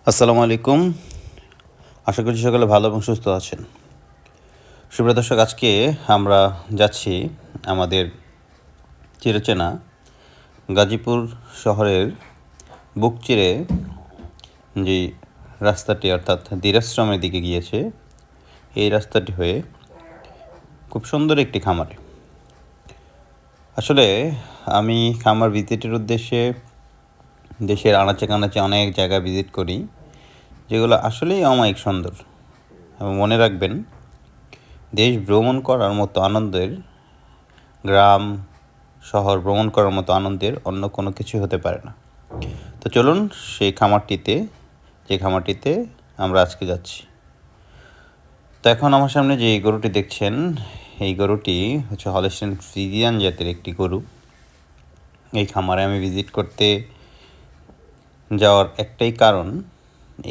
আসসালামু আলাইকুম। আশা করছি সকলে ভালো এবং সুস্থ আছেন। সুপ্রিয় দর্শক, আজকে আমরা যাচ্ছি আমাদের চিরচেনা গাজীপুর শহরের বুক চিরে যে রাস্তাটি অর্থাৎ দিরাশ্রমের দিকে গিয়েছে, এই রাস্তাটি হয়ে খুব সুন্দর একটি খামারে। আসলে আমি খামার ভিজিটের উদ্দেশ্যে দেশের আনাচে কানাচে অনেক জায়গা ভিজিট করি, যেগুলো আসলেই অমায়িক সুন্দর। এবং মনে রাখবেন, দেশ ভ্রমণ করার মতো আনন্দের, গ্রাম শহর ভ্রমণ করার মতো আনন্দের অন্য কোনো কিছু হতে পারে না। তো চলুন সেই খামারটিতে, যে খামারটিতে আমরা আজকে যাচ্ছি। তো এখন আমার সামনে যে গরুটি দেখছেন, এই গরুটি হচ্ছে হলস্টাইন ফ্রিজিয়ান জাতের একটি গরু। এই খামারে আমি ভিজিট করতে যাওয়ার একটাই কারণ,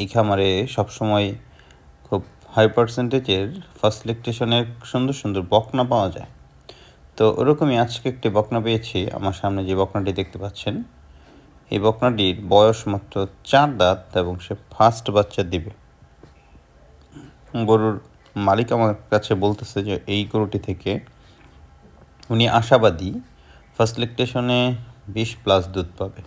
এই খামারে সবসময় খুব হাই পার্সেন্টেজের ফার্স্ট ল্যাকটেশনের সুন্দর সুন্দর বকনা পাওয়া যায়। তো ওরকমই আজকে একটি বকনা পেয়েছি। আমার সামনে যে বকনাটি দেখতে পাচ্ছেন, এই বকনাটির বয়স মাত্র 4 দাঁত এবং সে ফার্স্ট বাচ্চা দিবে। গরুর মালিক আমার কাছে বলতেছে যে এই গরুটি থেকে উনি আশাবাদী ফার্স্ট ল্যাকটেশনে 20+ দুধ পাবে।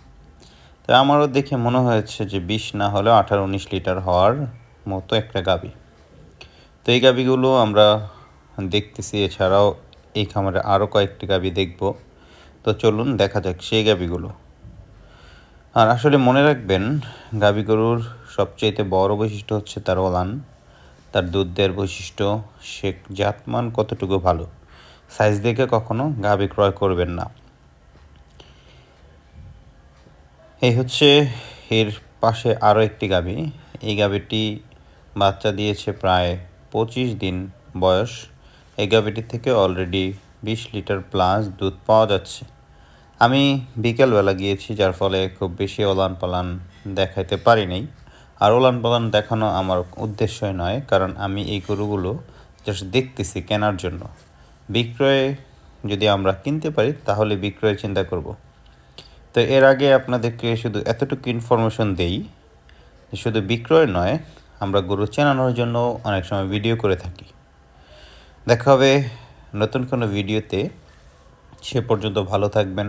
তাই আমারও দেখে মনে হয়েছে যে 20 না হলেও 18-19 লিটার হওয়ার মতো একটা গাভী। তো এই গাভীগুলো আমরা দেখতেছি, এছাড়াও এই খামারে আরও কয়েকটি গাভী দেখব। তো চলুন দেখা যাক সেই গাভীগুলো। আর আসলে মনে রাখবেন, গাভী গরুর সবচেয়ে বড় বৈশিষ্ট্য হচ্ছে তার ওলান, তার দুধ দেওয়ার বৈশিষ্ট্য, সে জাতমান কতটুকু ভালো। সাইজ দেখে কখনো গাভী ক্রয় করবেন না। এই হচ্ছে এর পাশে আরও একটি গাভী। এই গাভীটি বাচ্চা দিয়েছে প্রায় 25 দিন বয়স। এই গাভীটির থেকে অলরেডি 20 লিটার প্লাস দুধ পাওয়া যাচ্ছে। আমি বিকেলবেলা গিয়েছি, যার ফলে খুব বেশি ওলান পালান দেখাইতে পারিনি। আর ওলান পালান দেখানো আমার উদ্দেশ্যই নয়, কারণ আমি এই গরুগুলো জাস্ট দেখতেছি কেনার জন্য। বিক্রয়ে যদি আমরা কিনতে পারি তাহলে বিক্রয়ের চিন্তা করব। তো এর আগে আপনাদেরকে শুধু এতটুকু ইনফরমেশন দেই, শুধু বিক্রয় নয়, আমরা গরু চেনানোর জন্য অনেক সময় ভিডিও করে থাকি। দেখা হবে নতুন কোনো ভিডিওতে। সে পর্যন্ত ভালো থাকবেন,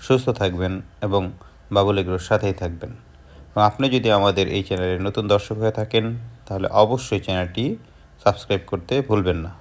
সুস্থ থাকবেন এবং বাবুল এগ্রোর সাথেই থাকবেন। এবং আপনি যদি আমাদের এই চ্যানেলের নতুন দর্শক হয়ে থাকেন, তাহলে অবশ্যই চ্যানেলটি সাবস্ক্রাইব করতে ভুলবেন না।